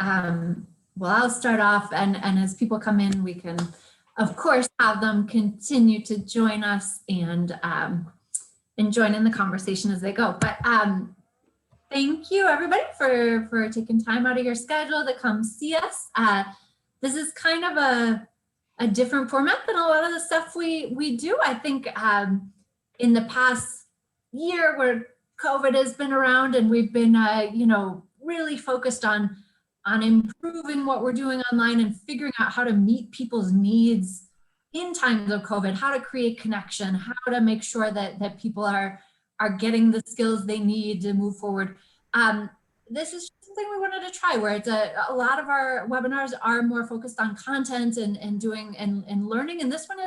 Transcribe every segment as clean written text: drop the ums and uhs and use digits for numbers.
Well, I'll start off, and as people come in, we can, of course, have them continue to join us and join in the conversation as they go. But thank you, everybody, for taking time out of your schedule to come see us. This is kind of a different format than a lot of the stuff we do. I think in the past year, where COVID has been around, and we've been, really focused on improving what we're doing online and figuring out how to meet people's needs in times of COVID, how to create connection, how to make sure that people are getting the skills they need to move forward. This is something we wanted to try, where it's a lot of our webinars are more focused on content and doing and learning, and this one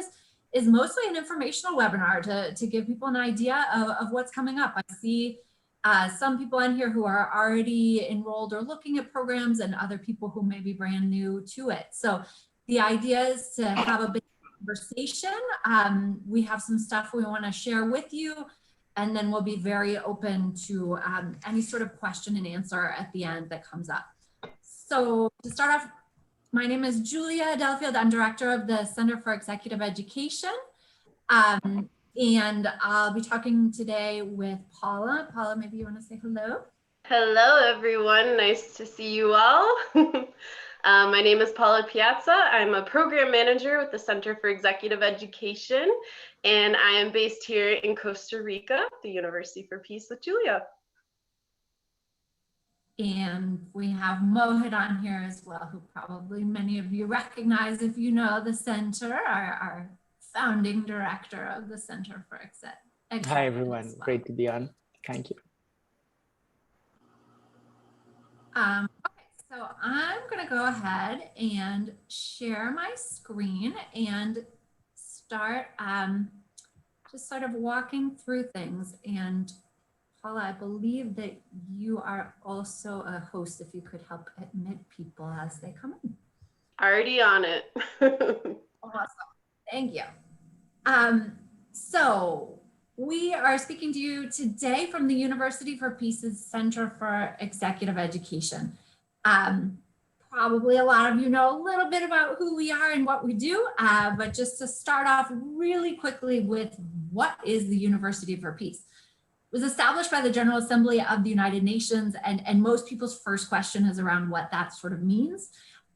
is mostly an informational webinar to give people an idea of what's coming up. I see some people on here who are already enrolled or looking at programs, and other people who may be brand new to it. So the idea is to have a bit of conversation. We have some stuff we want to share with you, and then we'll be very open to any sort of question and answer at the end that comes up. So to start off, my name is Julia Delfield. I'm director of the Center for Executive Education. And I'll be talking today with Paula. Paula, maybe you want to say hello? Hello, everyone. Nice to see you all. My name is Paula Piazza. I'm a program manager with the Center for Executive Education, and I am based here in Costa Rica, the University for Peace with Julia. And we have Mohit on here as well, who probably many of you recognize if you know the center, our founding director of the Center for Executive. Hi, everyone. Well. Great to be on. Thank you. Okay, so I'm going to go ahead and share my screen and start just sort of walking through things. And Paula, I believe that you are also a host, if you could help admit people as they come in. Already on it. Awesome. Thank you. So we are speaking to you today from the University for Peace's Center for Executive Education. Probably a lot of you know a little bit about who we are and what we do, but just to start off really quickly with what is the University for Peace. It was established by the General Assembly of the United Nations, and most people's first question is around what that sort of means.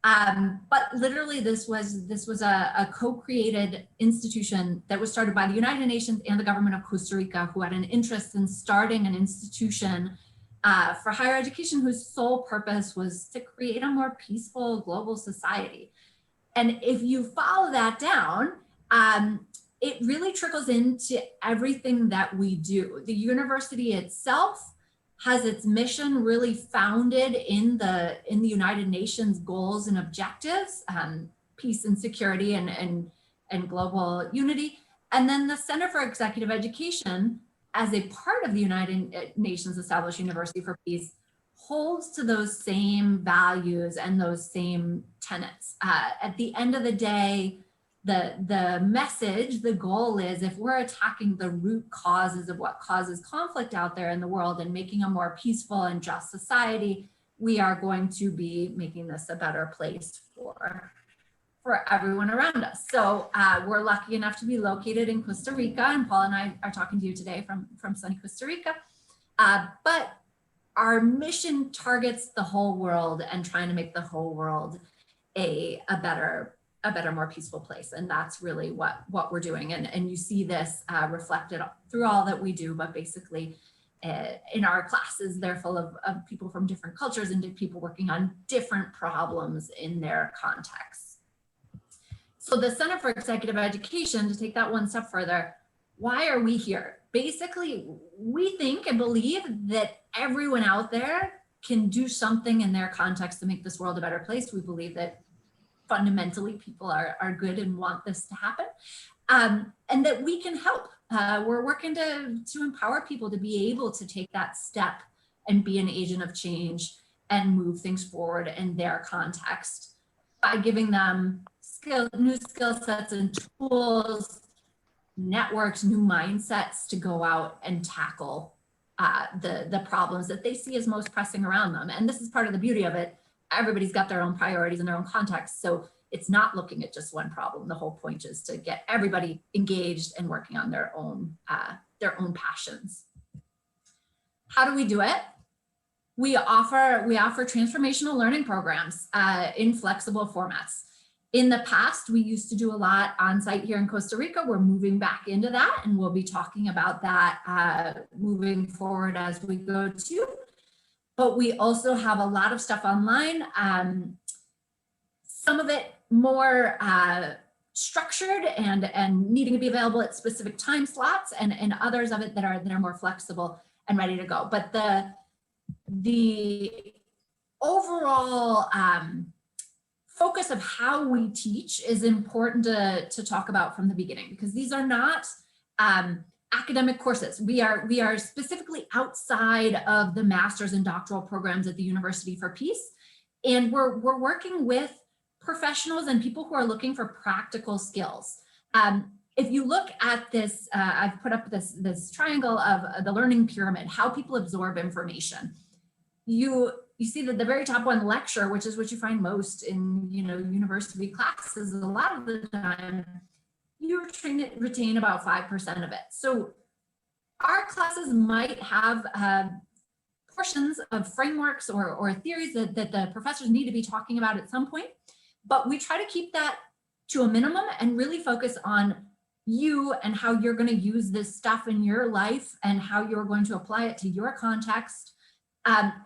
But literally this was a co-created institution that was started by the United Nations and the government of Costa Rica, who had an interest in starting an institution for higher education whose sole purpose was to create a more peaceful global society. And if you follow that down, it really trickles into everything that we do. The university itself has its mission really founded in the United Nations goals and objectives, peace and security and global unity. And then the Center for Executive Education, as a part of the United Nations established University for Peace, holds to those same values and those same tenets. At the end of the day, the message, the goal is, if we're attacking the root causes of what causes conflict out there in the world and making a more peaceful and just society, we are going to be making this a better place for everyone around us. So we're lucky enough to be located in Costa Rica, and Paul and I are talking to you today from sunny Costa Rica. But our mission targets the whole world and trying to make the whole world a better, more peaceful place. And that's really what we're doing. And you see this reflected through all that we do, but basically in our classes, they're full of people from different cultures and people working on different problems in their contexts. So the Center for Executive Education, to take that one step further, why are we here? Basically, we think and believe that everyone out there can do something in their context to make this world a better place. We believe that fundamentally people are good and want this to happen, and that we can help. We're working to empower people to be able to take that step and be an agent of change and move things forward in their context by giving them new skill sets and tools, networks, new mindsets to go out and tackle the problems that they see as most pressing around them. And this is part of the beauty of it. everybody's got their own priorities and their own context. So it's not looking at just one problem. The whole point is to get everybody engaged and working on their own passions. How do we do it? We offer transformational learning programs in flexible formats. In the past, we used to do a lot on site here in Costa Rica. We're moving back into that, and we'll be talking about that moving forward as we go too. But we also have a lot of stuff online. Some of it more structured and needing to be available at specific time slots, and others of it that are more flexible and ready to go. But the overall focus of how we teach is important to talk about from the beginning, because these are not academic courses. We are specifically outside of the master's and doctoral programs at the University for Peace, and we're working with professionals and people who are looking for practical skills. If you look at this, I've put up this triangle of the learning pyramid, how people absorb information. You see that the very top one, lecture, which is what you find most in university classes, a lot of the time you retain about 5% of it. So our classes might have portions of frameworks or theories that the professors need to be talking about at some point, but we try to keep that to a minimum and really focus on you and how you're going to use this stuff in your life and how you're going to apply it to your context.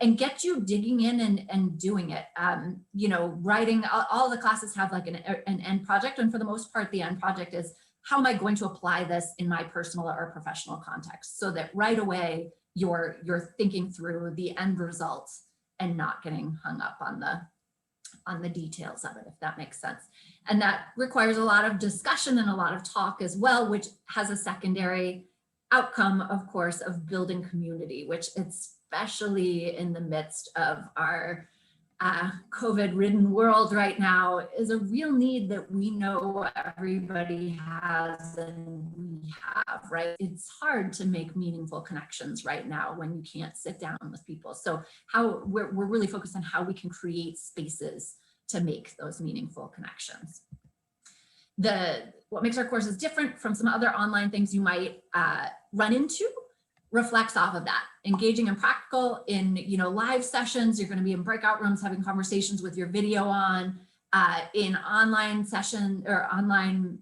And get you digging in and doing it. Writing, all the classes have like an end project. And for the most part, the end project is, how am I going to apply this in my personal or professional context? So that right away, you're thinking through the end results and not getting hung up on the details of it, if that makes sense. And that requires a lot of discussion and a lot of talk as well, which has a secondary outcome, of course, of building community, which especially in the midst of our COVID-ridden world right now, is a real need that we know everybody has and we have, right? It's hard to make meaningful connections right now when you can't sit down with people. So we're really focused on how we can create spaces to make those meaningful connections. What makes our courses different from some other online things you might run into reflects off of that. Engaging and practical in live sessions. You're going to be in breakout rooms having conversations with your video on. In online session or online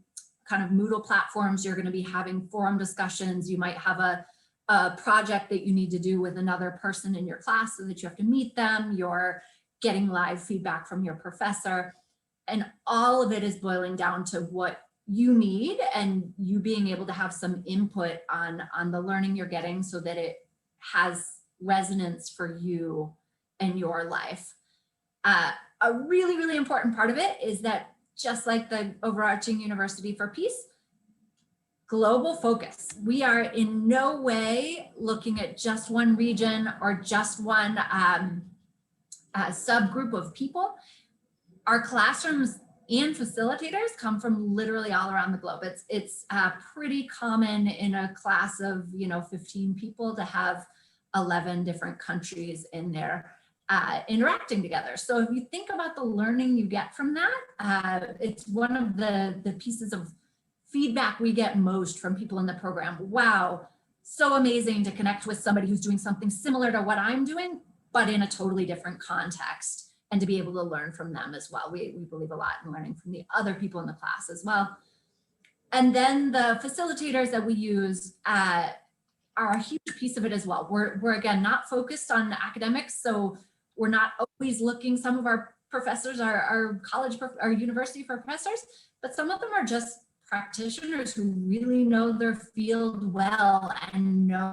kind of Moodle platforms, you're going to be having forum discussions. You might have a project that you need to do with another person in your class so that you have to meet them. You're getting live feedback from your professor. And all of it is boiling down to what you need and you being able to have some input on the learning you're getting so that it has resonance for you and your life. A really, really important part of it is that, just like the overarching University for Peace, global focus. We are in no way looking at just one region or just one subgroup of people. Our classrooms and facilitators come from literally all around the globe. It's pretty common in a class of 15 people to have 11 different countries in there interacting together. So if you think about the learning you get from that, it's one of the pieces of feedback we get most from people in the program. Wow, so amazing to connect with somebody who's doing something similar to what I'm doing, but in a totally different context, and to be able to learn from them as well. We believe a lot in learning from the other people in the class as well. And then the facilitators that we use are a huge piece of it as well. We're again, not focused on academics, so we're not always looking. Some of our professors are university professors, but some of them are just practitioners who really know their field well and know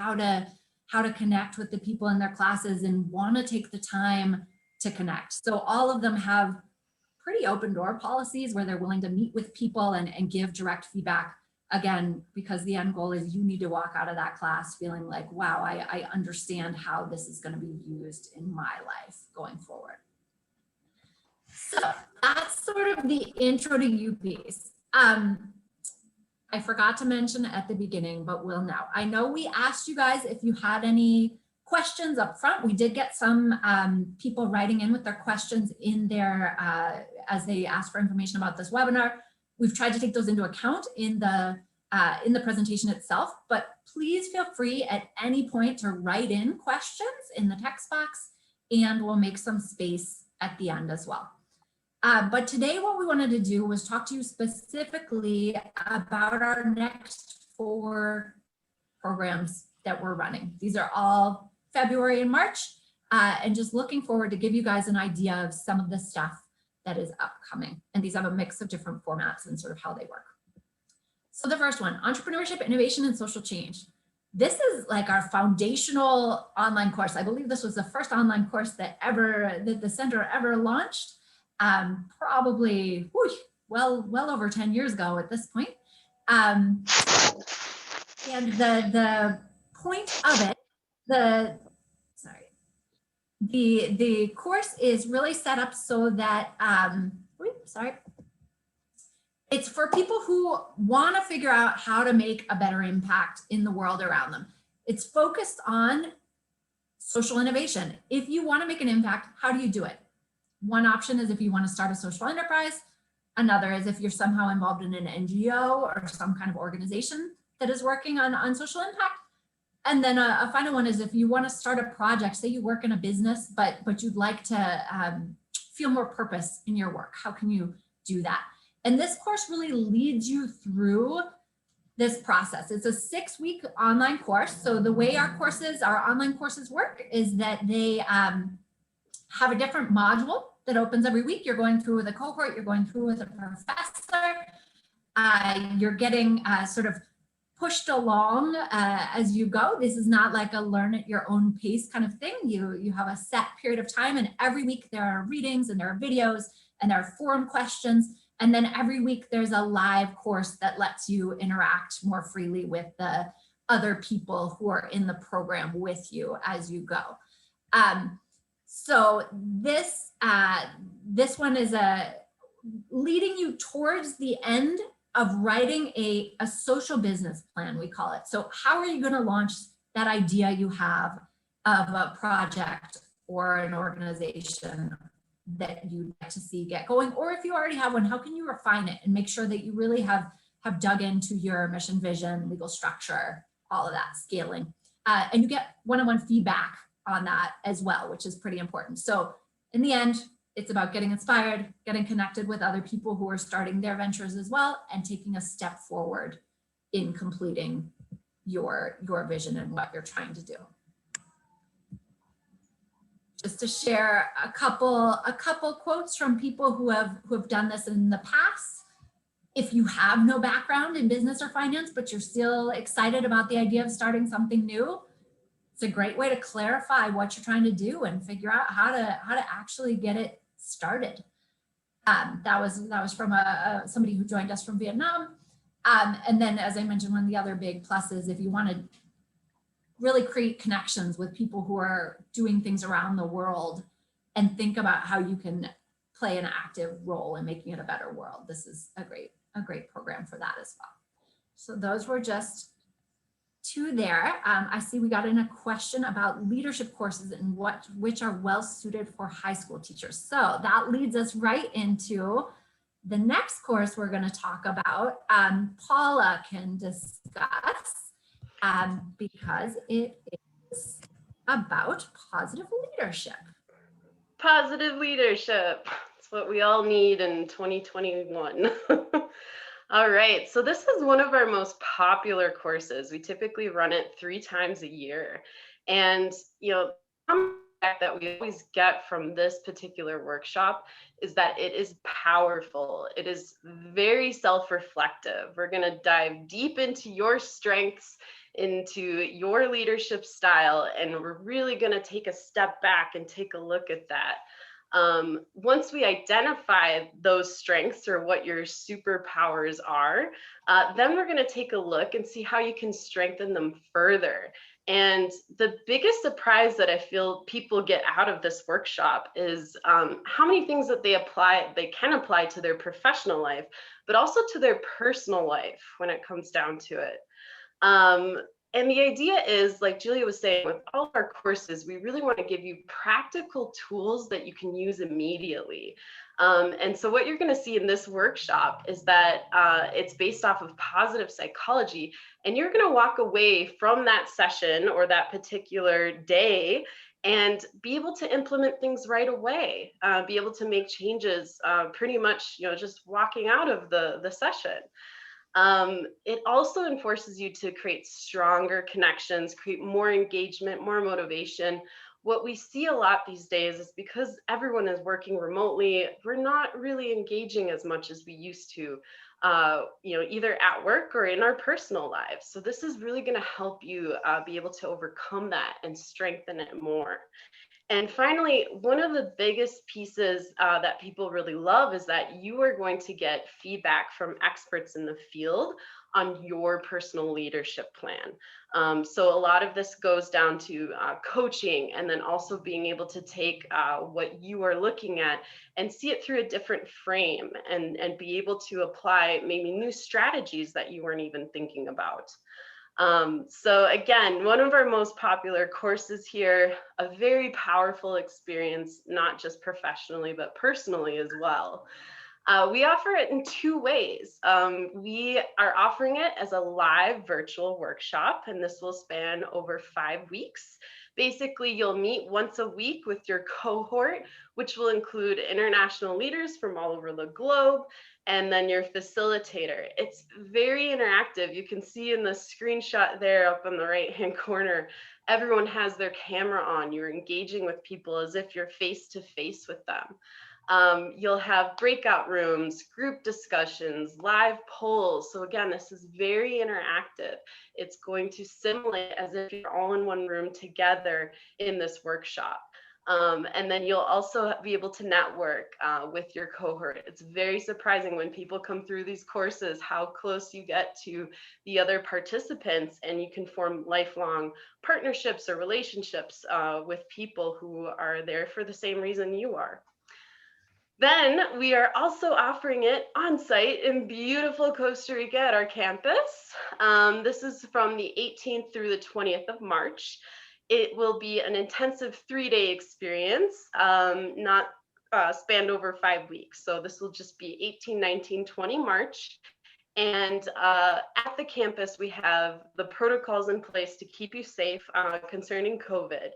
how to connect with the people in their classes and want to take the time to connect. So all of them have pretty open door policies where they're willing to meet with people and give direct feedback, again, because the end goal is you need to walk out of that class feeling like, wow, I understand how this is going to be used in my life going forward. So that's sort of the intro to you piece. I forgot to mention at the beginning, but will now. I know we asked you guys if you had any questions up front. We did get some people writing in with their questions in there as they asked for information about this webinar. We've tried to take those into account in the presentation itself, but please feel free at any point to write in questions in the text box, and we'll make some space at the end as well. But today what we wanted to do was talk to you specifically about our next 4 programs that we're running. These are all February and March, and just looking forward to give you guys an idea of some of the stuff that is upcoming. And these have a mix of different formats and sort of how they work. So the first one, Entrepreneurship, Innovation, and Social Change. This is like our foundational online course. I believe this was the first online course that the center ever launched, probably well over 10 years ago at this point. And the point of it, the course is really set up so that, it's for people who want to figure out how to make a better impact in the world around them. It's focused on social innovation. If you want to make an impact, how do you do it? One option is if you want to start a social enterprise. Another is if you're somehow involved in an NGO or some kind of organization that is working on social impact. And then a final one is if you want to start a project, say you work in a business, but you'd like to feel more purpose in your work. How can you do that? And this course really leads you through this process. It's a 6-week online course. So the way our online courses work is that they have a different module that opens every week. You're going through with a cohort, you're going through with a professor. You're getting sort of pushed along as you go. This is not like a learn at your own pace kind of thing. You have a set period of time, and every week there are readings and there are videos and there are forum questions. And then every week there's a live course that lets you interact more freely with the other people who are in the program with you as you go. So this one is leading you towards the end of writing a social business plan, we call it. So how are you going to launch that idea you have of a project or an organization that you'd like to see get going? Or if you already have one, how can you refine it and make sure that you really have dug into your mission, vision, legal structure, all of that, scaling. And you get one-on-one feedback on that as well, which is pretty important. So in the end, it's about getting inspired, getting connected with other people who are starting their ventures as well, and taking a step forward in completing your vision and what you're trying to do. Just to share a couple quotes from people who have done this in the past. If you have no background in business or finance, but you're still excited about the idea of starting something new, it's a great way to clarify what you're trying to do and figure out how to actually get it started. That was from somebody who joined us from Vietnam. And then, as I mentioned, one of the other big pluses, if you want to really create connections with people who are doing things around the world and think about how you can play an active role in making it a better world, this is a great program for that as well. So those were just 2 there. I see we got in a question about leadership courses and which are well suited for high school teachers. So that leads us right into the next course we're going to talk about. Paula can discuss because it is about positive leadership. Positive leadership. It's what we all need in 2021. All right, so this is one of our most popular courses. We typically run it 3 times a year. And, the feedback that we always get from this particular workshop is that it is powerful. It is very self-reflective. We're going to dive deep into your strengths, into your leadership style, and we're really going to take a step back and take a look at that. Once we identify those strengths or what your superpowers are, then we're going to take a look and see how you can strengthen them further. And the biggest surprise that I feel people get out of this workshop is how many things that they can apply to their professional life, but also to their personal life when it comes down to it. And the idea is, like Julia was saying, with all of our courses, we really want to give you practical tools that you can use immediately. And so what you're going to see in this workshop is that it's based off of positive psychology, and you're going to walk away from that session or that particular day and be able to implement things right away, be able to make changes pretty much, just walking out of the session. It also enforces you to create stronger connections, create more engagement, more motivation. What we see a lot these days is because everyone is working remotely, we're not really engaging as much as we used to, either at work or in our personal lives. So this is really going to help you be able to overcome that and strengthen it more. And finally, one of the biggest pieces that people really love is that you are going to get feedback from experts in the field on your personal leadership plan. So a lot of this goes down to coaching, and then also being able to take what you are looking at and see it through a different frame, and be able to apply maybe new strategies that you weren't even thinking about. So again, one of our most popular courses here, a very powerful experience, not just professionally, but personally as well. We offer it in two ways. We are offering it as a live virtual workshop, and this will span over 5 weeks. Basically, you'll meet once a week with your cohort, which will include international leaders from all over the globe, and then your facilitator. It's very interactive. You can see in the screenshot there up in the right-hand corner, everyone has their camera on. You're engaging with people as if you're face-to-face with them. You'll have breakout rooms, group discussions, live polls. So again, this is very interactive. It's going to simulate as if you're all in one room together in this workshop. And then you'll also be able to network with your cohort. It's very surprising when people come through these courses, how close you get to the other participants, and you can form lifelong partnerships or relationships with people who are there for the same reason you are. Then we are also offering it on site in beautiful Costa Rica at our campus. This is from the 18th through the 20th of March. It will be an intensive 3-day experience, not spanned over 5 weeks. So this will just be 18, 19, 20 March. And at the campus, we have the protocols in place to keep you safe concerning COVID.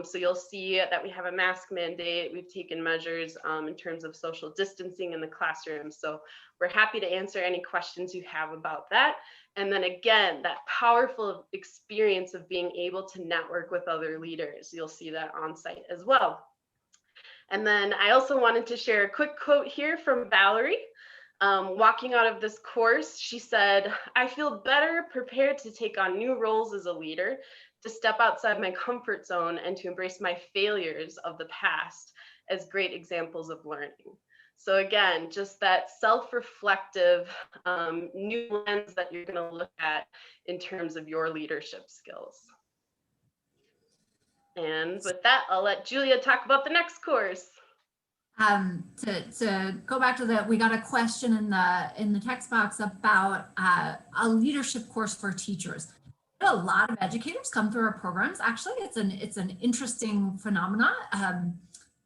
So you'll see that we have a mask mandate. We've taken measures in terms of social distancing in the classroom. So we're happy to answer any questions you have about that. And then again, that powerful experience of being able to network with other leaders. You'll see that on site as well. And then I also wanted to share a quick quote here from Valerie. Walking out of this course, she said, "I feel better prepared to take on new roles as a leader, to step outside my comfort zone, and to embrace my failures of the past as great examples of learning." So again, just that self-reflective new lens that you're going to look at in terms of your leadership skills. And with that, I'll let Julia talk about the next course. To go back to we got a question in the text box about a leadership course for teachers. A lot of educators come through our programs. Actually, it's an interesting phenomenon.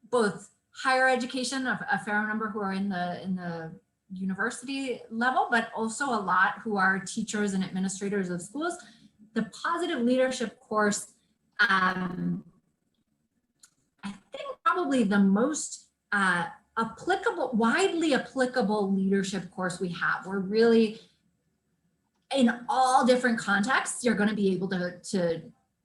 Both higher education, a fair number who are in the university level, but also a lot who are teachers and administrators of schools. The positive leadership course, I think probably the most widely applicable leadership course we have. We're really, in all different contexts, you're going to be able to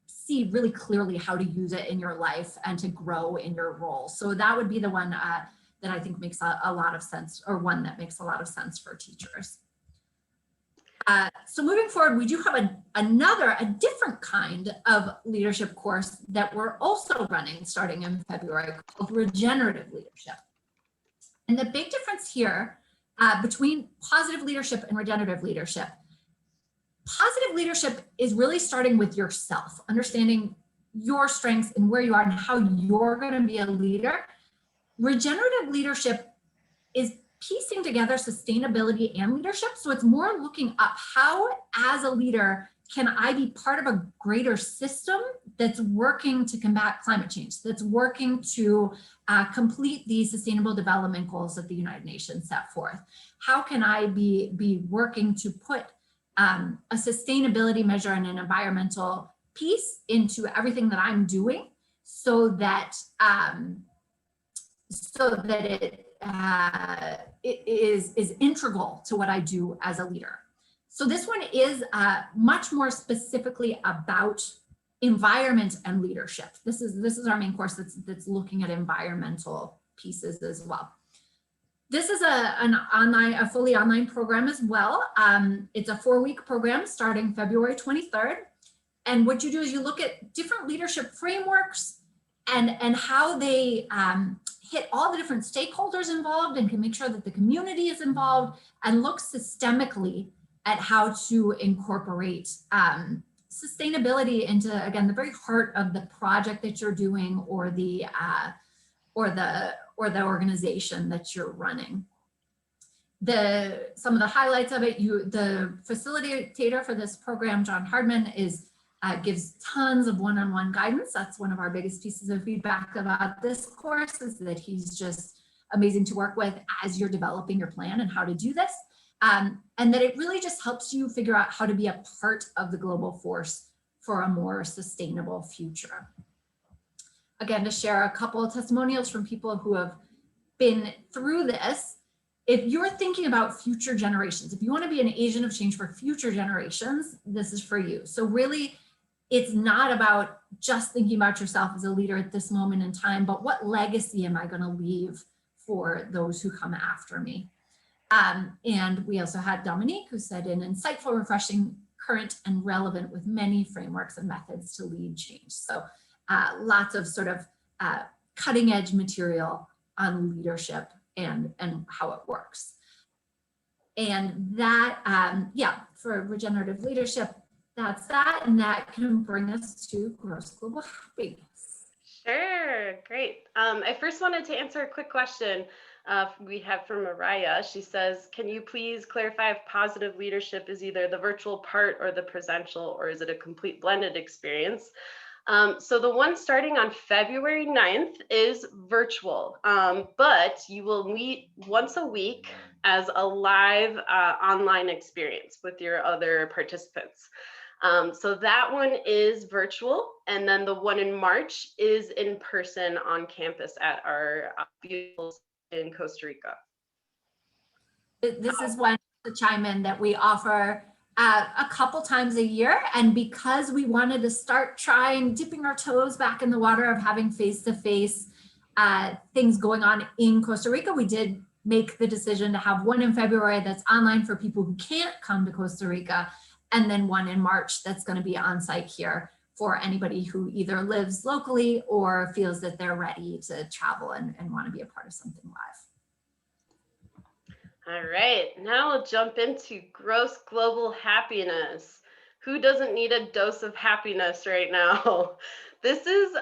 see really clearly how to use it in your life and to grow in your role. So that would be the one that I think makes a lot of sense, or one that makes a lot of sense for teachers. So moving forward, we do have a different kind of leadership course that we're also running starting in February, called Regenerative Leadership. And the big difference here between positive leadership and regenerative leadership, positive leadership is really starting with yourself, understanding your strengths and where you are and how you're going to be a leader. Regenerative leadership is piecing together sustainability and leadership. So it's more looking up how, as a leader, can I be part of a greater system that's working to combat climate change, that's working to complete the Sustainable Development Goals that the United Nations set forth? How can I be working to put a sustainability measure and an environmental piece into everything that I'm doing so that it is integral to what I do as a leader? So this one is much more specifically about environment and leadership. This is our main course that's looking at environmental pieces as well. This is a fully online program as well. It's a 4-week program starting February 23rd. And what you do is you look at different leadership frameworks and how they hit all the different stakeholders involved and can make sure that the community is involved, and look systemically at how to incorporate sustainability into, again, the very heart of the project that you're doing or the organization that you're running. Some of the highlights of it, the facilitator for this program, John Hardman, gives tons of one-on-one guidance. That's one of our biggest pieces of feedback about this course, is that he's just amazing to work with as you're developing your plan and how to do this. And that it really just helps you figure out how to be a part of the global force for a more sustainable future. Again, to share a couple of testimonials from people who have been through this. If you're thinking about future generations, if you want to be an agent of change for future generations, this is for you. So really, it's not about just thinking about yourself as a leader at this moment in time, but what legacy am I going to leave for those who come after me? And we also had Dominique, who said, an insightful, refreshing, current, and relevant, with many frameworks and methods to lead change. So lots of sort of cutting edge material on leadership and how it works. And that, yeah, for regenerative leadership, that's that, and that can bring us to gross global happiness. Sure, great. I first wanted to answer a quick question we have from Mariah. She says, can you please clarify if positive leadership is either the virtual part or the presential, or is it a complete blended experience? So the one starting on February 9th is virtual, but you will meet once a week as a live online experience with your other participants. So that one is virtual, and then the one in March is in person on campus at our beautiful in Costa Rica. This is one to chime in that we offer a couple times a year, and because we wanted to start dipping our toes back in the water of having face-to-face things going on in Costa Rica, we did make the decision to have one in February that's online for people who can't come to Costa Rica, and then one in March that's going to be on site here for anybody who either lives locally or feels that they're ready to travel and want to be a part of something live. All right, now we'll jump into gross global happiness. Who doesn't need a dose of happiness right now? This is,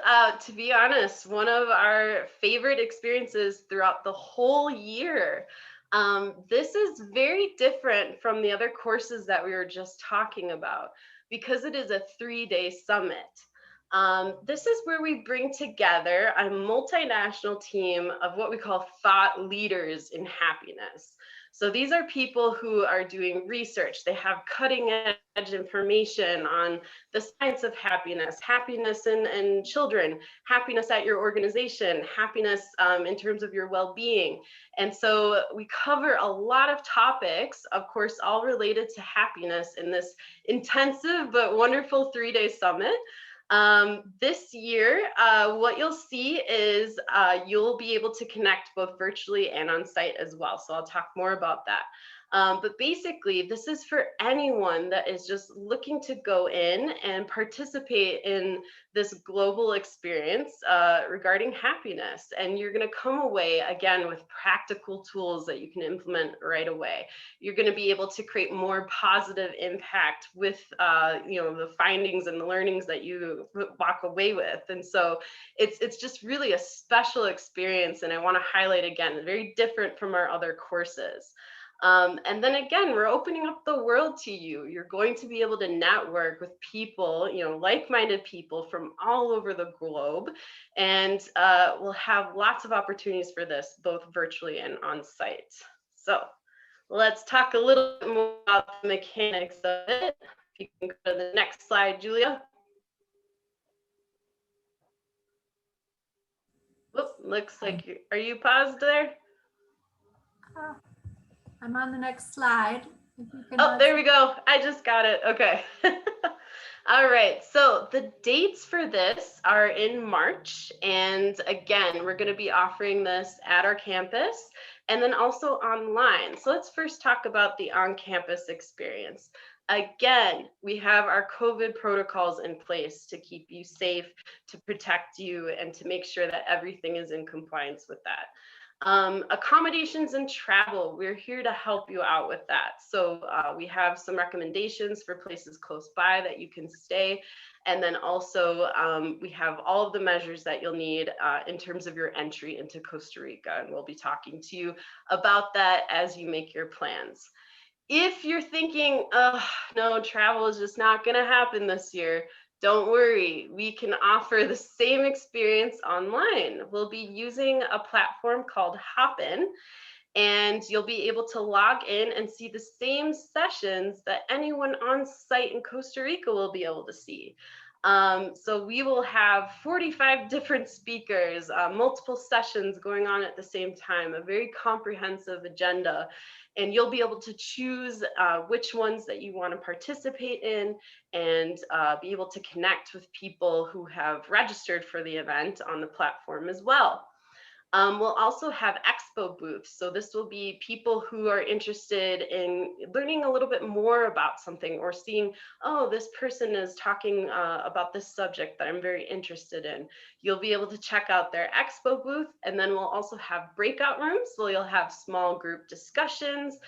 to be honest, one of our favorite experiences throughout the whole year. This is very different from the other courses that we were just talking about, because it is a 3-day summit. This is where we bring together a multinational team of what we call thought leaders in happiness. So these are people who are doing research. They have cutting edge information on the science of happiness, happiness in children, happiness at your organization, happiness in terms of your well-being. And so we cover a lot of topics, of course, all related to happiness in this intensive but wonderful 3-day summit. This year, what you'll see is you'll be able to connect both virtually and on site as well. So I'll talk more about that. But basically, this is for anyone that is just looking to go in and participate in this global experience regarding happiness. And you're going to come away, again, with practical tools that you can implement right away. You're going to be able to create more positive impact with the findings and the learnings that you walk away with. And so it's just really a special experience. And I want to highlight again, very different from our other courses. And then again, we're opening up the world to you. You're going to be able to network with people, like-minded people from all over the globe. And we'll have lots of opportunities for this, both virtually and on site. So let's talk a little bit more about the mechanics of it. If you can go to the next slide, Julia. Whoop, looks like are you paused there? I'm on the next slide. Oh, there we go. I just got it. Okay. All right. So the dates for this are in March. And again, we're going to be offering this at our campus and then also online. So let's first talk about the on-campus experience. Again, we have our COVID protocols in place to keep you safe, to protect you, and to make sure that everything is in compliance with that. Accommodations and travel, we're here to help you out with that. So we have some recommendations for places close by that you can stay. And then also we have all of the measures that you'll need in terms of your entry into Costa Rica. And we'll be talking to you about that as you make your plans. If you're thinking, oh, no, travel is just not going to happen this year, don't worry, we can offer the same experience online. We'll be using a platform called Hopin, and you'll be able to log in and see the same sessions that anyone on site in Costa Rica will be able to see. So we will have 45 different speakers, multiple sessions going on at the same time, a very comprehensive agenda. And you'll be able to choose which ones that you want to participate in and be able to connect with people who have registered for the event on the platform as well. We'll also have expo booths. So this will be people who are interested in learning a little bit more about something or seeing, oh, this person is talking about this subject that I'm very interested in. You'll be able to check out their expo booth, and then we'll also have breakout rooms. So you'll have small group discussions,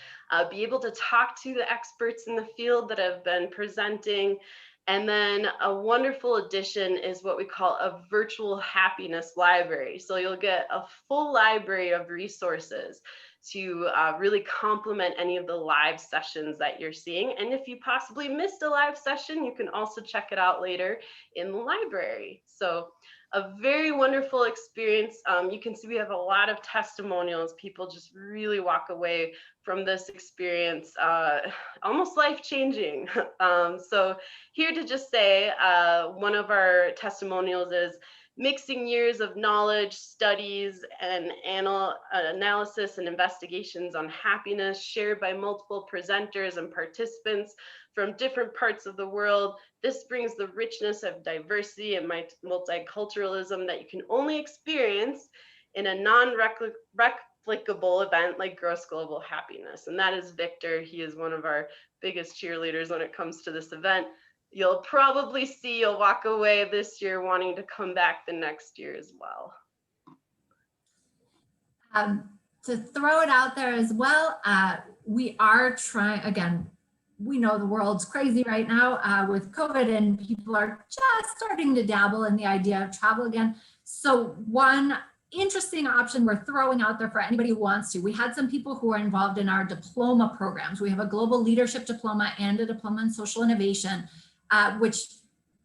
be able to talk to the experts in the field that have been presenting. And then a wonderful addition is what we call a virtual happiness library. So you'll get a full library of resources to really complement any of the live sessions that you're seeing. And if you possibly missed a live session, you can also check it out later in the library. So a very wonderful experience. You can see we have a lot of testimonials. People just really walk away from this experience almost life-changing. So here to just say, one of our testimonials is mixing years of knowledge, studies, and analysis and investigations on happiness shared by multiple presenters and participants from different parts of the world. This brings the richness of diversity and multiculturalism that you can only experience in a non-replicable event like Gross Global Happiness. And that is Victor. He is one of our biggest cheerleaders when it comes to this event. You'll probably see you'll walk away this year wanting to come back the next year as well. To throw it out there as well, we are trying, again, we know the world's crazy right now with COVID, and people are just starting to dabble in the idea of travel again. So one interesting option we're throwing out there for anybody who wants to. We had some people who are involved in our diploma programs. We have a global leadership diploma and a diploma in social innovation, which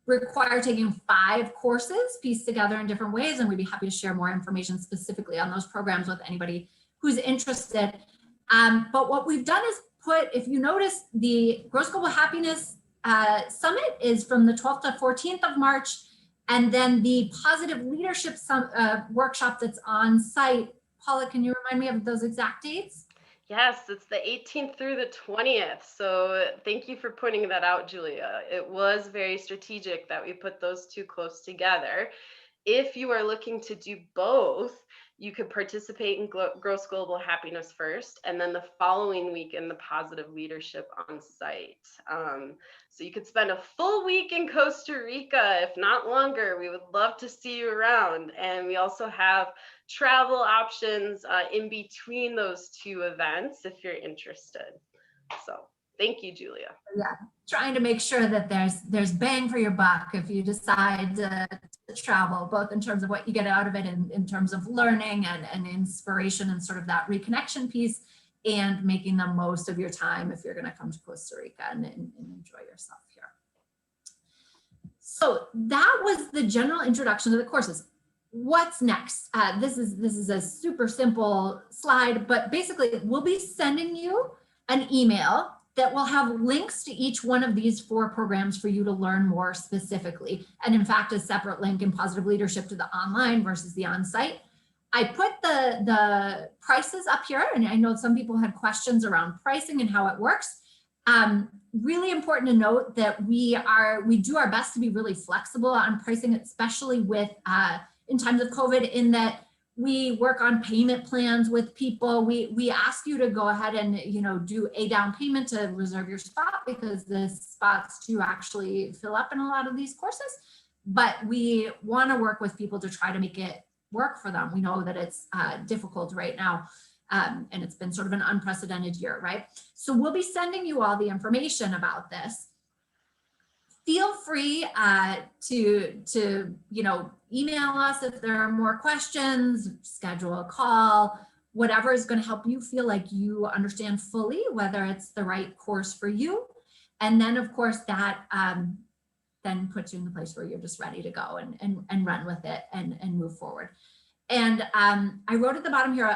require taking 5 courses pieced together in different ways. And we'd be happy to share more information specifically on those programs with anybody who's interested. But what we've done is put, if you notice, the Gross Global Happiness Summit is from the 12th to 14th of March. And then the Positive Leadership workshop that's on site. Paula, can you remind me of those exact dates? Yes, it's the 18th through the 20th. So thank you for pointing that out, Julia. It was very strategic that we put those two close together. If you are looking to do both, you could participate in Gross Global Happiness first, and then the following week in the Positive Leadership on site. So you could spend a full week in Costa Rica, if not longer. We would love to see you around. And we also have travel options in between those 2 events if you're interested. So thank you, Julia. Yeah, trying to make sure that there's bang for your buck if you decide to travel, both in terms of what you get out of it and in terms of learning and inspiration and sort of that reconnection piece, and making the most of your time if you're going to come to Costa Rica and enjoy yourself here. So that was the general introduction to the courses. What's next? This is a super simple slide, but basically we'll be sending you an email that will have links to each one of these 4 programs for you to learn more specifically. And in fact, a separate link in Positive Leadership to the online versus the on-site. I put the prices up here, and I know some people had questions around pricing and how it works. Really important to note that we do our best to be really flexible on pricing, especially with in times of COVID, in that we work on payment plans with people. We ask you to go ahead and do a down payment to reserve your spot, because the spots do actually fill up in a lot of these courses. But we want to work with people to try to make it work for them. We know that it's difficult right now, and it's been sort of an unprecedented year, right? So we'll be sending you all the information about this. Feel free to email us if there are more questions, schedule a call, whatever is going to help you feel like you understand fully whether it's the right course for you. And then of course that then puts you in the place where you're just ready to go and run with it and move forward. And I wrote at the bottom here,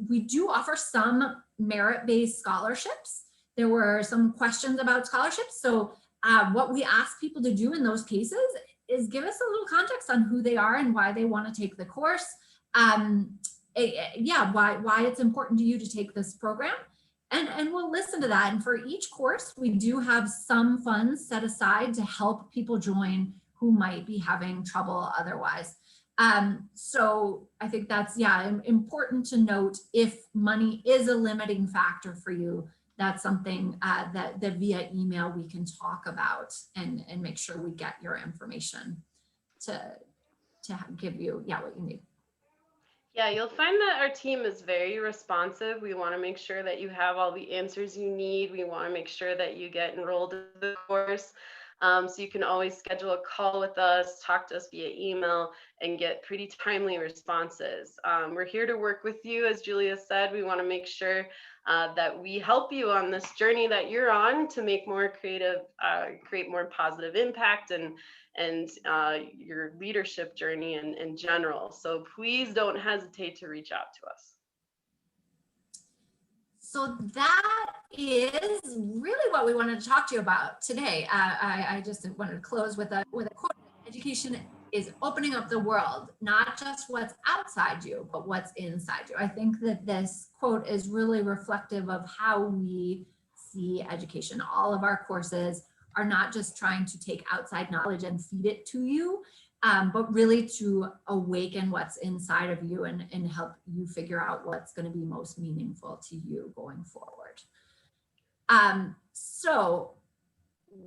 we do offer some merit-based scholarships. There were some questions about scholarships. So what we ask people to do in those cases is give us a little context on who they are and why they want to take the course. Why it's important to you to take this program. And we'll listen to that. And for each course, we do have some funds set aside to help people join who might be having trouble otherwise. So I think that's, important to note. If money is a limiting factor for you, that's something that via email we can talk about and make sure we get your information to give you what you need. Yeah, you'll find that our team is very responsive. We want to make sure that you have all the answers you need. We want to make sure that you get enrolled in the course. So you can always schedule a call with us, talk to us via email, and get pretty timely responses. We're here to work with you. As Julia said, we want to make sure that we help you on this journey that you're on to make more creative, create more positive impact and your leadership journey in general. So please don't hesitate to reach out to us. So that is really what we wanted to talk to you about today. I just wanted to close with a quote. Education is opening up the world, not just what's outside you, but what's inside you. I think that this quote is really reflective of how we see education. All of our courses are not just trying to take outside knowledge and feed it to you, but really to awaken what's inside of you and help you figure out what's going to be most meaningful to you going forward. So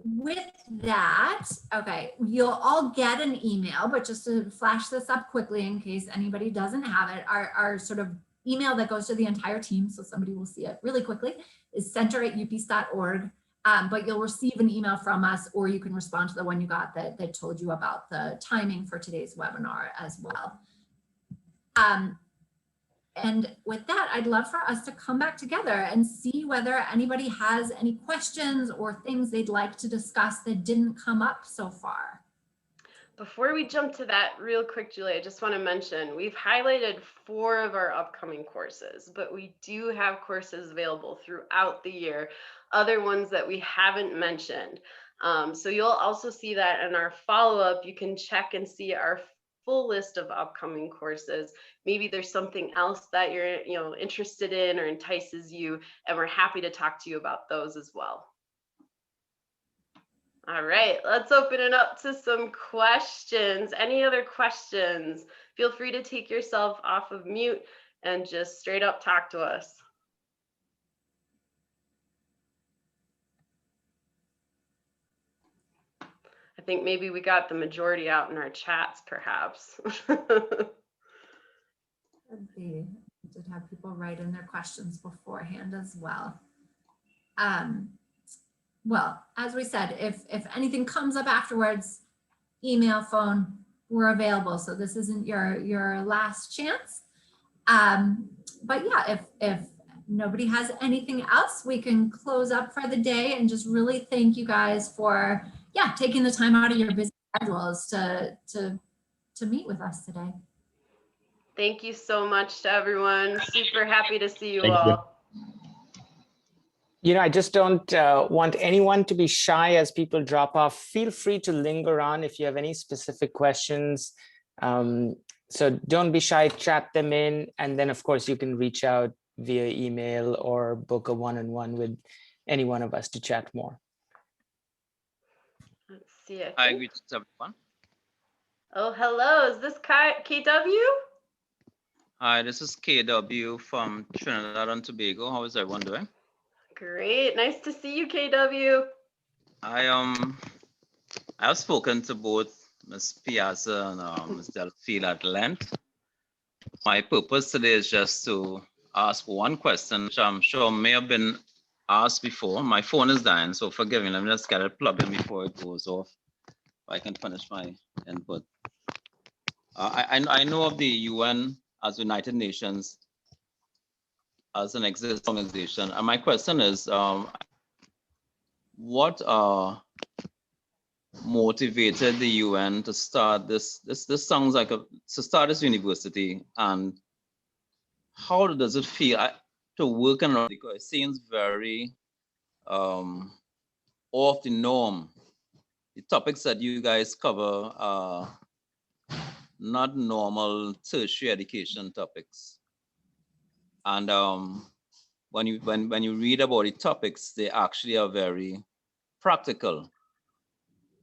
with that, okay, you'll all get an email, but just to flash this up quickly in case anybody doesn't have it, our sort of email that goes to the entire team, so somebody will see it really quickly, is center@upeace.org. But you'll receive an email from us, or you can respond to the one you got that told you about the timing for today's webinar as well. And with that, I'd love for us to come back together and see whether anybody has any questions or things they'd like to discuss that didn't come up so far. Before we jump to that real quick, Julia, I just want to mention we've highlighted 4 of our upcoming courses, but we do have courses available throughout the year, other ones that we haven't mentioned. So you'll also see that in our follow-up. You can check and see our full list of upcoming courses. Maybe there's something else that you're interested in or entices you, and we're happy to talk to you about those as well. All right, let's open it up to some questions. Any other questions? Feel free to take yourself off of mute and just straight up talk to us. I think maybe we got the majority out in our chats, perhaps. Could be. We did have people write in their questions beforehand as well. Well, as we said, if anything comes up afterwards, email, phone, we're available. So this isn't your last chance. But yeah, if nobody has anything else, we can close up for the day and just really thank you guys for, taking the time out of your busy schedules to meet with us today. Thank you so much to everyone. Super happy to see you Thank all. you. You know, I just don't want anyone to be shy as people drop off. Feel free to linger on if you have any specific questions. So don't be shy, chat them in. And then, of course, you can reach out via email or book a one-on-one with any one of us to chat more. Let's see. I agree with everyone. Oh, hello. Is this KW? Hi, this is KW from Trinidad and Tobago. How is everyone doing? Great. Nice to see you, KW. I've spoken to both Ms. Piazza and Ms. Delphine at length. My purpose today is just to ask one question, which I'm sure may have been asked before. My phone is dying, so forgive me. Let me just get it plugged in before it goes off. If I can finish my input. I know of the UN as United Nations as an existing organization, and my question is, what motivated the UN to start this sounds like to start this university, and how does it feel to work in it? Because it seems very off the norm. The topics that you guys cover are not normal tertiary education topics, and when you read about the topics, they actually are very practical.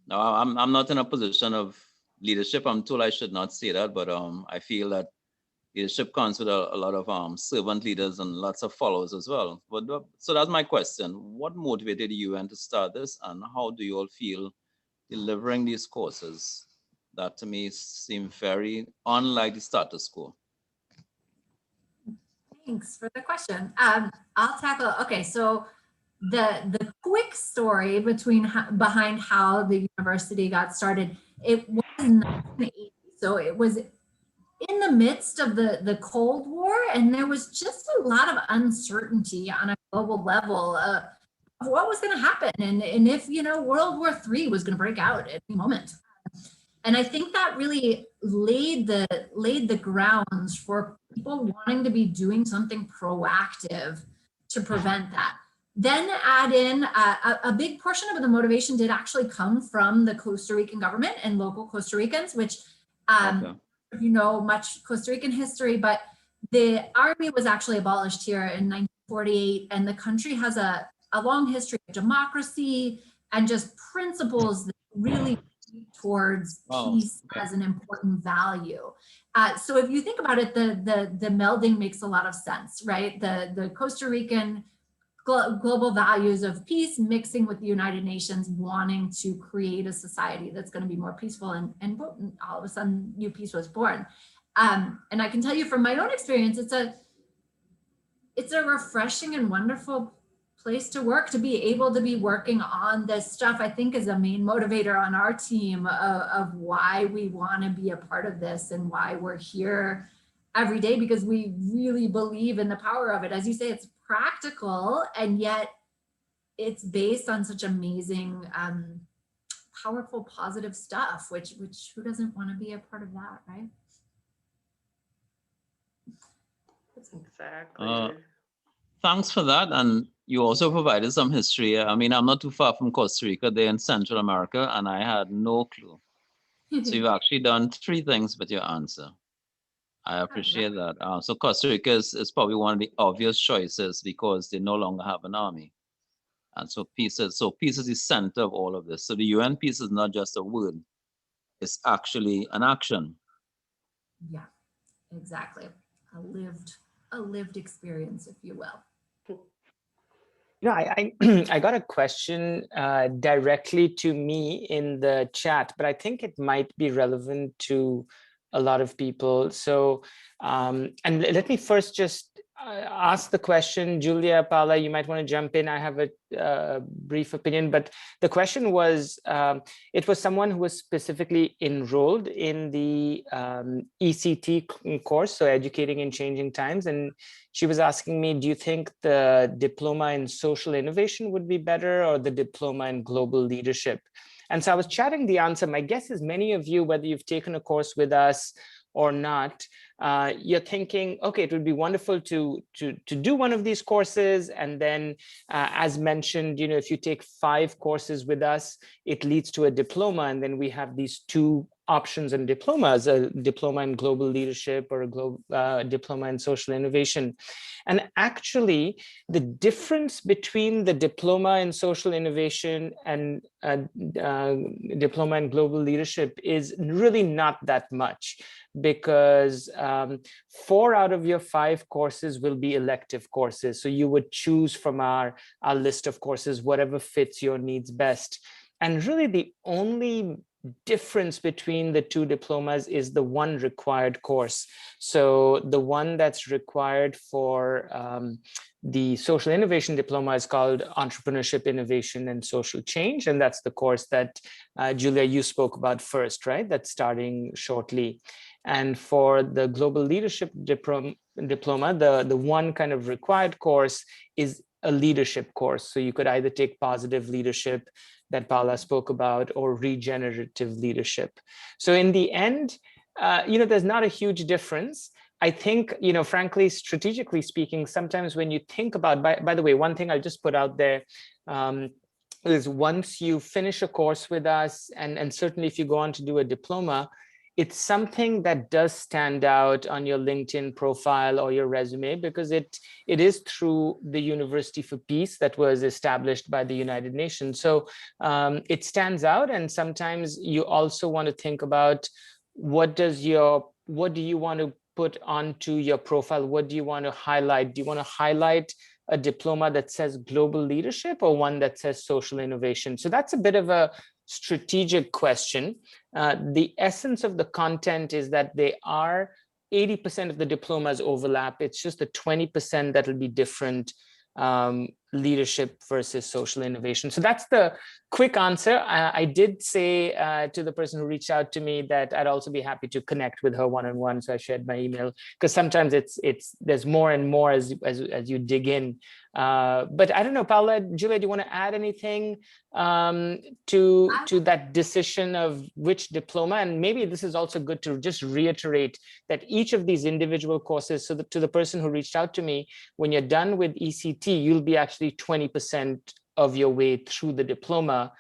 Now, I'm not in a position of leadership. I'm told I should not say that, but I feel that leadership comes with a lot of servant leaders and lots of followers as well. But so that's my question: what motivated the UN to start this, and how do you all feel delivering these courses that to me seem very unlike the status quo? Thanks for the question. I'll tackle. Okay, so the quick story behind how the university got started. It was in 1980, so it was in the midst of the Cold War, and there was just a lot of uncertainty on a global level of what was going to happen, and if World War III was going to break out at any moment. And I think that really laid the grounds for people wanting to be doing something proactive to prevent that. Then add in a big portion of the motivation did actually come from the Costa Rican government and local Costa Ricans, which if you know much Costa Rican history, but the army was actually abolished here in 1948, and the country has a long history of democracy and just principles that really towards peace as an important value. So if you think about it, the melding makes a lot of sense, right? The Costa Rican global values of peace mixing with the United Nations wanting to create a society that's going to be more peaceful, and all of a sudden New Peace was born. And I can tell you from my own experience, it's a refreshing and wonderful place to work, to be able to be working on this stuff. I think is a main motivator on our team of why we want to be a part of this and why we're here every day, because we really believe in the power of it. As you say, it's practical, and yet it's based on such amazing, powerful, positive stuff, which who doesn't want to be a part of that, right? Exactly. Thanks for that. And you also provided some history. I mean, I'm not too far from Costa Rica. They're in Central America, and I had no clue. So you've actually done 3 things with your answer. I appreciate that. So Costa Rica is probably one of the obvious choices because they no longer have an army. And so peace is the center of all of this. So the UN peace is not just a word, it's actually an action. Yeah, exactly. A lived experience, if you will. I got a question directly to me in the chat, but I think it might be relevant to a lot of people. So, and let me first just ask the question. Julia, Paula, you might want to jump in. I have a brief opinion, but the question was, it was someone who was specifically enrolled in the ECT course, so Educating in Changing Times. And she was asking me, do you think the diploma in social innovation would be better, or the diploma in global leadership? And so I was chatting the answer. My guess is many of you, whether you've taken a course with us or not, you're thinking, okay, it would be wonderful to do one of these courses. And then, as mentioned, if you take 5 courses with us, it leads to a diploma. And then we have these 2 options and diplomas, a diploma in global leadership or a diploma in social innovation. And actually, the difference between the diploma in social innovation and diploma in global leadership is really not that much, because 4 out of your 5 courses will be elective courses. So you would choose from our list of courses, whatever fits your needs best. And really the only difference between the 2 diplomas is the one required course. So the one that's required for the social innovation diploma is called Entrepreneurship, Innovation, and Social Change. And that's the course that Julia, you spoke about first, right? That's starting shortly. And for the global leadership diploma, the one kind of required course is a leadership course. So you could either take positive leadership that Paula spoke about, or regenerative leadership. So in the end, there's not a huge difference. I think, frankly, strategically speaking, sometimes when you think about, by the way, one thing I'll just put out there is once you finish a course with us, and certainly if you go on to do a diploma, it's something that does stand out on your LinkedIn profile or your resume, because it is through the University for Peace that was established by the United Nations. So it stands out. And sometimes you also want to think about what do you want to put onto your profile? What do you want to highlight? Do you want to highlight a diploma that says global leadership, or one that says social innovation? So that's a bit of a strategic question. The essence of the content is that they are 80% of the diplomas overlap. It's just the 20% that will be different, leadership versus social innovation. So that's the quick answer. I did say to the person who reached out to me that I'd also be happy to connect with her one-on-one. So I shared my email, because sometimes there's more and more as you dig in. But I don't know, Paula, Julia, do you want to add anything to that decision of which diploma? And maybe this is also good to just reiterate that each of these individual courses, so to the person who reached out to me, when you're done with ECT, you'll be actually 20% of your way through the diploma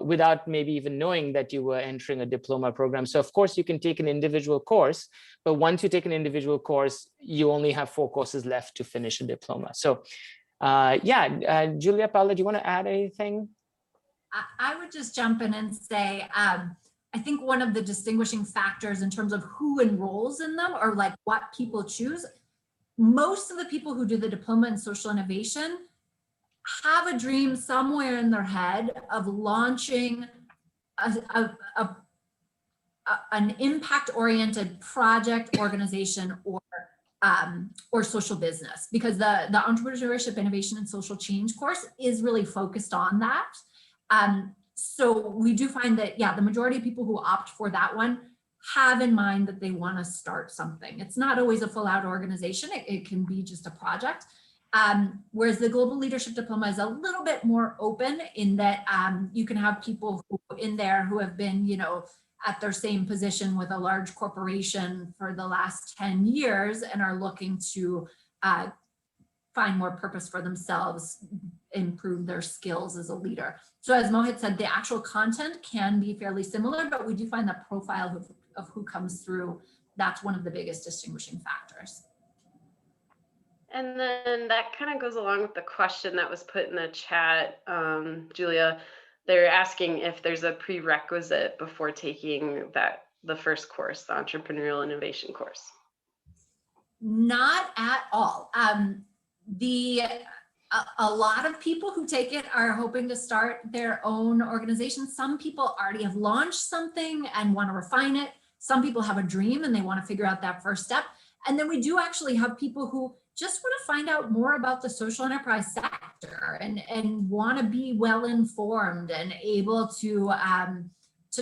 without maybe even knowing that you were entering a diploma program. So of course you can take an individual course, but once you take an individual course, you only have 4 courses left to finish a diploma. So Julia, Paula, do you want to add anything? I would just jump in and say, I think one of the distinguishing factors in terms of who enrolls in them, or like what people choose, most of the people who do the diploma in social innovation have a dream somewhere in their head of launching an impact-oriented project, organization, or social business, because the Entrepreneurship, Innovation, and Social Change course is really focused on that. So we do find that, the majority of people who opt for that one have in mind that they want to start something. It's not always a full-out organization. It can be just a project. Whereas the Global Leadership Diploma is a little bit more open in that you can have people in there who have been, at their same position with a large corporation for the last 10 years and are looking to find more purpose for themselves, improve their skills as a leader. So as Mohit said, the actual content can be fairly similar, but we do find that profile of who comes through, that's one of the biggest distinguishing factors. And then that kind of goes along with the question that was put in the chat, Julia. They're asking if there's a prerequisite before taking the first course, the Entrepreneurial Innovation course. Not at all. A lot of people who take it are hoping to start their own organization. Some people already have launched something and want to refine it. Some people have a dream and they want to figure out that first step. And then we do actually have people who just want to find out more about the social enterprise sector and want to be well informed and able to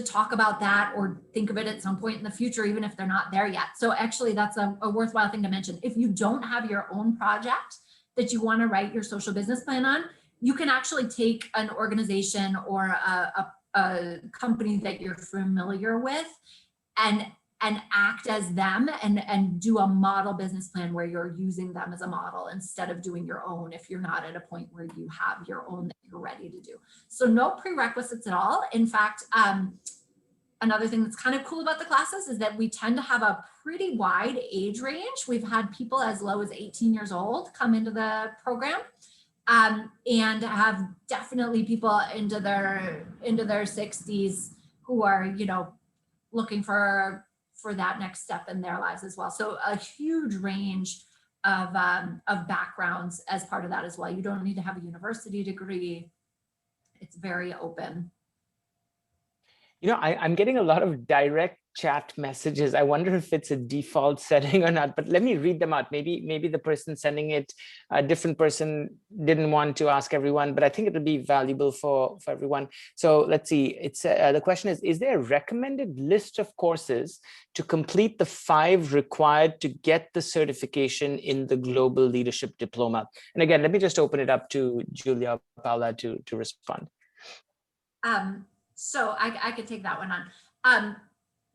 talk about that or think of it at some point in the future, even if they're not there yet. So actually that's a worthwhile thing to mention. If you don't have your own project that you want to write your social business plan on, you can actually take an organization or a company that you're familiar with and act as them and do a model business plan where you're using them as a model instead of doing your own if you're not at a point where you have your own that you're ready to do. So no prerequisites at all. In fact, another thing that's kind of cool about the classes is that we tend to have a pretty wide age range. We've had people as low as 18 years old come into the program, and have definitely people into their 60s who are, you know, looking for that next step in their lives as well. So a huge range of backgrounds as part of that as well. You don't need to have a university degree. It's very open. You know, I'm getting a lot of direct chat messages. I wonder if it's a default setting or not, but let me read them out. Maybe the person sending it, a different person didn't want to ask everyone, but I think it'll be valuable for everyone. So let's see, it's the question is there a recommended list of courses to complete the 5 required to get the certification in the Global Leadership Diploma? And again, let me just open it up to Julia or Paula to respond. So I could take that one on.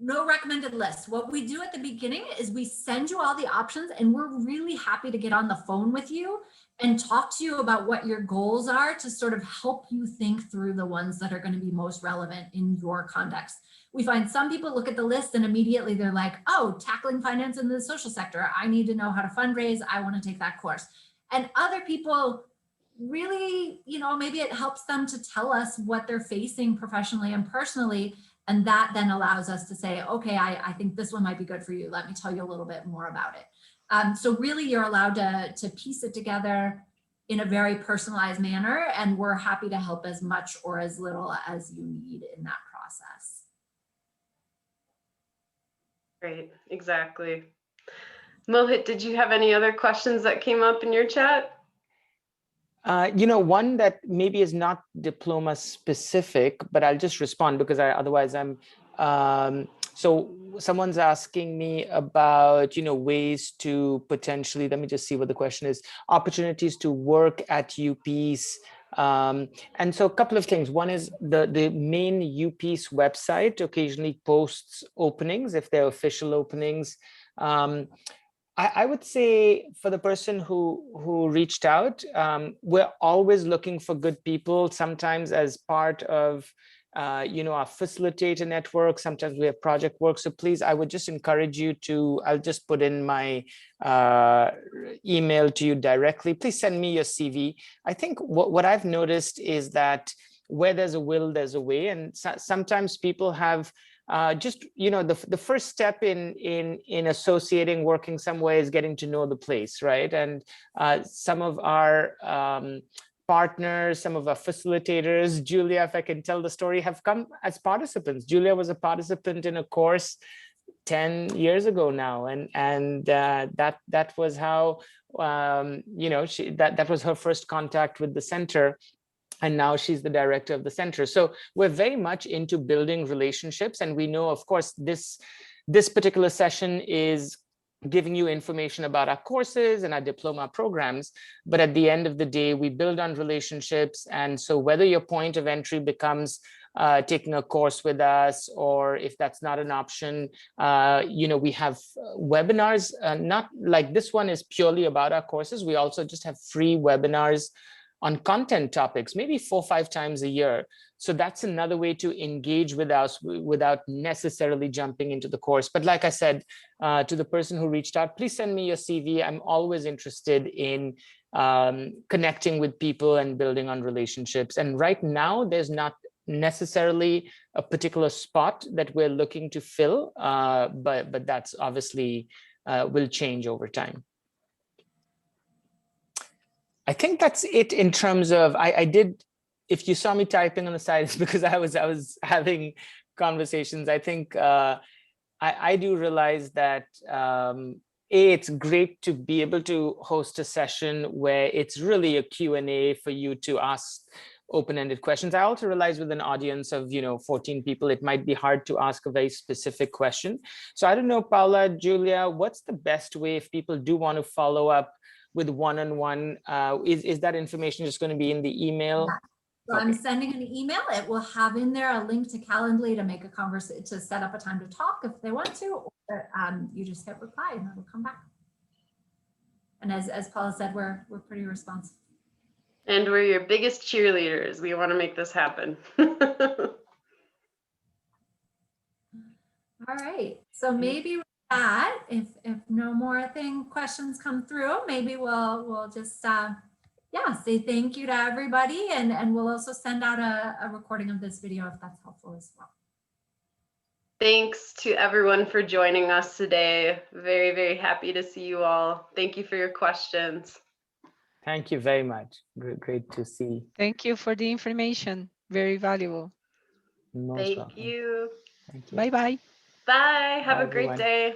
No recommended list. What we do at the beginning is we send you all the options, and we're really happy to get on the phone with you and talk to you about what your goals are to sort of help you think through the ones that are going to be most relevant in your context. We find some people look at the list and immediately they're like, oh, tackling finance in the social sector. I need to know how to fundraise. I want to take that course. And other people really, you know, maybe it helps them to tell us what they're facing professionally and personally. And that then allows us to say, okay, I think this one might be good for you. Let me tell you a little bit more about it. So really you're allowed to piece it together in a very personalized manner. And we're happy to help as much or as little as you need in that process. Great, exactly. Mohit, did you have any other questions that came up in your chat? You know, one that maybe is not diploma specific, but I'll just respond because otherwise I'm, so someone's asking me about, you know, ways to potentially, let me just see what the question is, opportunities to work at UPs. And so a couple of things. One is the main UP's website occasionally posts openings if they're official openings. I would say for the person who reached out, we're always looking for good people, sometimes as part of, you know, our facilitator network. Sometimes we have project work. So please, I would just encourage you to, I'll just put in my email to you directly. Please send me your CV. I think what I've noticed is that where there's a will, there's a way. And sometimes people have just, you know, the first step in associating, working somewhere is getting to know the place, right? And some of our partners, some of our facilitators, Julia, if I can tell the story, have come as participants. Julia was a participant in a course 10 years ago now, and that was how, you know, that was her first contact with the center. And now she's the director of the center. So we're very much into building relationships. And we know, of course, this particular session is giving you information about our courses and our diploma programs. But at the end of the day, we build on relationships. And so whether your point of entry becomes taking a course with us, or if that's not an option, you know, we have webinars, not like this one is purely about our courses. We also just have free webinars on content topics, maybe 4 or 5 times a year. So that's another way to engage with us without necessarily jumping into the course. But like I said, to the person who reached out, please send me your CV. I'm always interested in connecting with people and building on relationships. And right now, there's not necessarily a particular spot that we're looking to fill, but that's obviously will change over time. I think that's it in terms of, I did, if you saw me typing on the side, it's because I was having conversations. I think I do realize that it's great to be able to host a session where it's really a Q&A for you to ask open-ended questions. I also realize with an audience of 14 people, it might be hard to ask a very specific question. So I don't know, Paula, Julia, what's the best way if people do want to follow up with one-on-one? Is that information just going to be in the email? Yeah. So I'm sending an email. It will have in there a link to Calendly to make a conversation, to set up a time to talk if they want to, or you just hit reply and it'll come back. And as Paula said, we're pretty responsive. And we're your biggest cheerleaders. We want to make this happen. All right. So maybe with that, if no more questions come through, maybe we'll just say thank you to everybody, and we'll also send out a recording of this video if that's helpful as well. Thanks to everyone for joining us today. Very, very happy to see you all. Thank you for your questions. Thank you very much. Great to see. Thank you for the information. Very valuable. Most Thank welcome. you. Thank you. Bye-bye. Bye. Have Bye, a great everyone. day.